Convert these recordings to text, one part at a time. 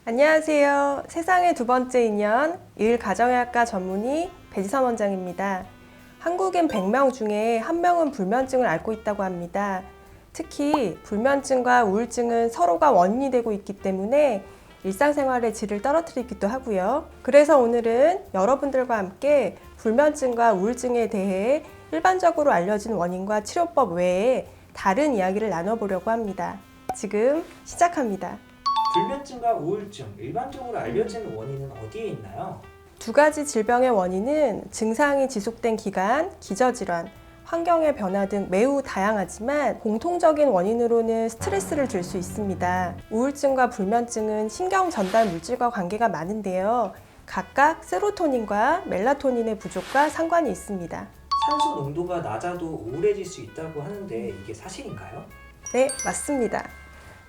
안녕하세요. 세상의 두 번째 인연 가정의학과 전문의 배지선 원장입니다. 한국인 100명 중에 1명은 불면증을 앓고 있다고 합니다. 특히 불면증과 우울증은 서로가 원인이 되고 있기 때문에 일상생활의 질을 떨어뜨리기도 하고요. 그래서 오늘은 여러분들과 함께 불면증과 우울증에 대해 일반적으로 알려진 원인과 치료법 외에 다른 이야기를 나눠보려고 합니다. 지금 시작합니다. 불면증과 우울증, 일반적으로 알려진 원인은 어디에 있나요? 두 가지 질병의 원인은 증상이 지속된 기간, 기저질환, 환경의 변화 등 매우 다양하지만 공통적인 원인으로는 스트레스를 줄 수 있습니다. 우울증과 불면증은 신경 전달 물질과 관계가 많은데요. 각각 세로토닌과 멜라토닌의 부족과 상관이 있습니다. 산소 농도가 낮아도 우울해질 수 있다고 하는데 이게 사실인가요? 네, 맞습니다.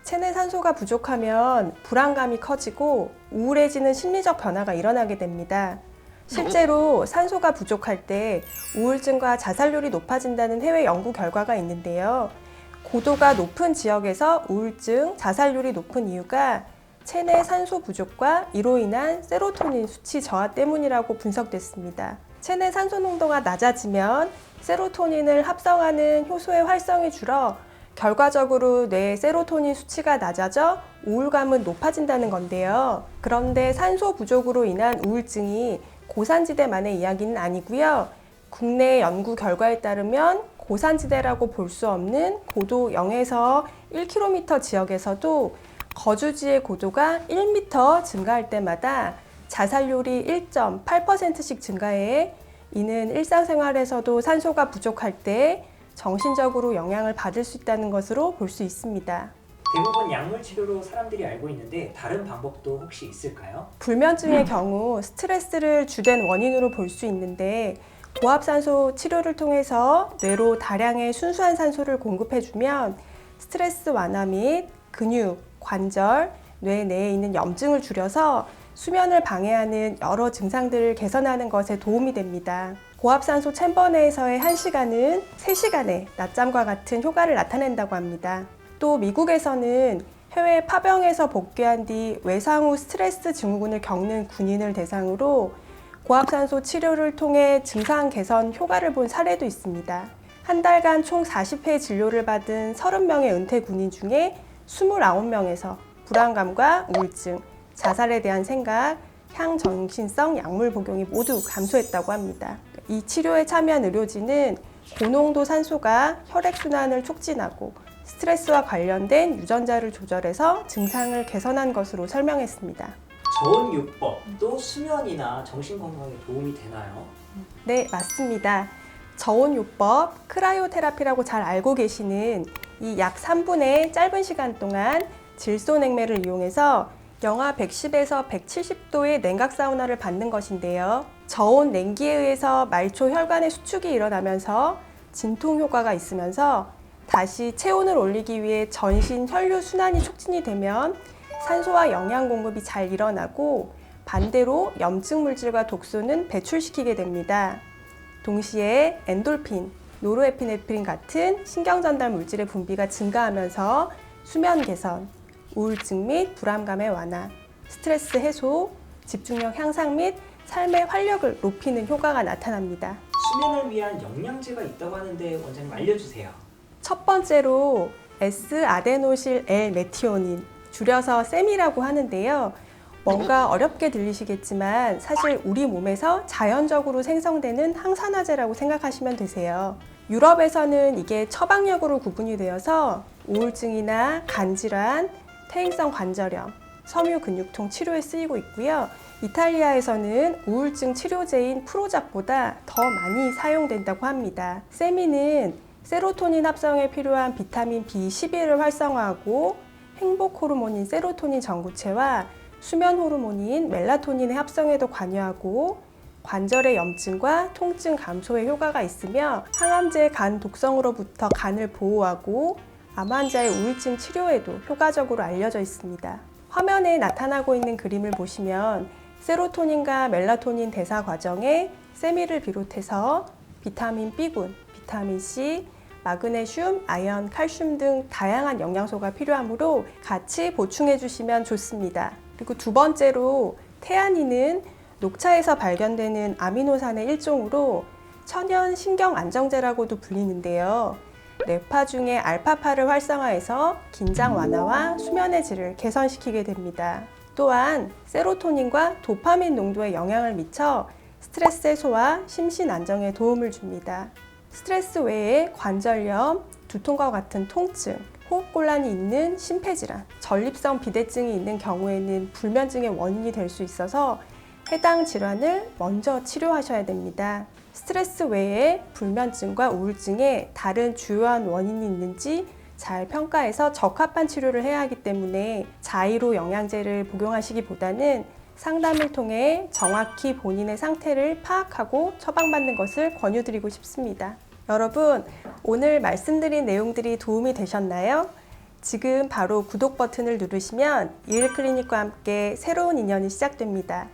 체내 산소가 부족하면 불안감이 커지고 우울해지는 심리적 변화가 일어나게 됩니다. 실제로 산소가 부족할 때 우울증과 자살률이 높아진다는 해외 연구 결과가 있는데요. 고도가 높은 지역에서 우울증, 자살률이 높은 이유가 체내 산소 부족과 이로 인한 세로토닌 수치 저하 때문이라고 분석됐습니다. 체내 산소 농도가 낮아지면 세로토닌을 합성하는 효소의 활성이 줄어 결과적으로 뇌의 세로토닌 수치가 낮아져 우울감은 높아진다는 건데요. 그런데 산소 부족으로 인한 우울증이 고산지대만의 이야기는 아니고요. 국내 연구 결과에 따르면 고산지대라고 볼 수 없는 고도 0에서 1km 지역에서도 거주지의 고도가 1m 증가할 때마다 자살률이 1.8%씩 증가해 이는 일상생활에서도 산소가 부족할 때 정신적으로 영향을 받을 수 있다는 것으로 볼 수 있습니다. 대부분 약물 치료로 사람들이 알고 있는데 다른 방법도 혹시 있을까요? 불면증의 경우 스트레스를 주된 원인으로 볼 수 있는데 고압산소 치료를 통해서 뇌로 다량의 순수한 산소를 공급해주면 스트레스 완화 및 근육, 관절, 뇌 내에 있는 염증을 줄여서 수면을 방해하는 여러 증상들을 개선하는 것에 도움이 됩니다. 고압산소 챔버 내에서의 1시간은 3시간의 낮잠과 같은 효과를 나타낸다고 합니다. 또 미국에서는 해외 파병에서 복귀한 뒤 외상 후 스트레스 증후군을 겪는 군인을 대상으로 고압산소 치료를 통해 증상 개선 효과를 본 사례도 있습니다. 한 달간 총 40회 진료를 받은 30명의 은퇴 군인 중에 29명에서 불안감과 우울증, 자살에 대한 생각, 향정신성 약물 복용이 모두 감소했다고 합니다. 이 치료에 참여한 의료진은 고농도 산소가 혈액순환을 촉진하고 스트레스와 관련된 유전자를 조절해서 증상을 개선한 것으로 설명했습니다. 저온요법도 수면이나 정신건강에 도움이 되나요? 네, 맞습니다. 저온요법, 크라이오테라피라고 잘 알고 계시는 이 약 3분의 짧은 시간 동안 질소냉매를 이용해서 영하 110에서 170도의 냉각 사우나를 받는 것인데요. 저온 냉기에 의해서 말초 혈관의 수축이 일어나면서 진통 효과가 있으면서 다시 체온을 올리기 위해 전신 혈류 순환이 촉진이 되면 산소와 영양 공급이 잘 일어나고 반대로 염증 물질과 독소는 배출시키게 됩니다. 동시에 엔돌핀, 노르에피네프린 같은 신경 전달 물질의 분비가 증가하면서 수면 개선, 우울증 및 불안감의 완화, 스트레스 해소, 집중력 향상 및 삶의 활력을 높이는 효과가 나타납니다. 수면을 위한 영양제가 있다고 하는데 원장님 알려주세요. 첫 번째로 S아데노실 L-메티오닌, 줄여서 셈이라고 하는데요. 뭔가 어렵게 들리시겠지만 사실 우리 몸에서 자연적으로 생성되는 항산화제라고 생각하시면 되세요. 유럽에서는 이게 처방약으로 구분이 되어서 우울증이나 간질환, 퇴행성 관절염, 섬유 근육통 치료에 쓰이고 있고요. 이탈리아에서는 우울증 치료제인 프로잡보다 더 많이 사용된다고 합니다. 세미는 세로토닌 합성에 필요한 비타민 B12를 활성화하고 행복 호르몬인 세로토닌 전구체와 수면 호르몬인 멜라토닌의 합성에도 관여하고 관절의 염증과 통증 감소에 효과가 있으며 항암제 간 독성으로부터 간을 보호하고 암 환자의 우울증 치료에도 효과적으로 알려져 있습니다. 화면에 나타나고 있는 그림을 보시면 세로토닌과 멜라토닌 대사 과정에 세미를 비롯해서 비타민 B군, 비타민 C, 마그네슘, 아연, 칼슘 등 다양한 영양소가 필요하므로 같이 보충해 주시면 좋습니다. 그리고 두 번째로 태아닌은 녹차에서 발견되는 아미노산의 일종으로 천연 신경 안정제라고도 불리는데요. 뇌파 중에 알파파를 활성화해서 긴장 완화와 수면의 질을 개선시키게 됩니다. 또한 세로토닌과 도파민 농도에 영향을 미쳐 스트레스 해소와 심신 안정에 도움을 줍니다. 스트레스 외에 관절염, 두통과 같은 통증, 호흡곤란이 있는 심폐질환, 전립선 비대증이 있는 경우에는 불면증의 원인이 될 수 있어서 해당 질환을 먼저 치료하셔야 됩니다. 스트레스 외에 불면증과 우울증에 다른 주요한 원인이 있는지 잘 평가해서 적합한 치료를 해야 하기 때문에 자의로 영양제를 복용하시기보다는 상담을 통해 정확히 본인의 상태를 파악하고 처방받는 것을 권유드리고 싶습니다. 여러분, 오늘 말씀드린 내용들이 도움이 되셨나요? 지금 바로 구독 버튼을 누르시면 이을클리닉과 함께 새로운 인연이 시작됩니다.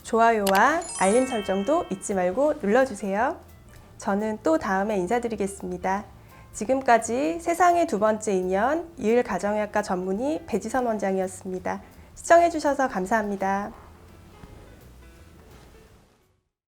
좋아요와 알림 설정도 잊지 말고 눌러주세요. 저는 또 다음에 인사드리겠습니다. 지금까지 세상의 두 번째 인연 이을가정의학과 전문의 배지선 원장이었습니다. 시청해주셔서 감사합니다.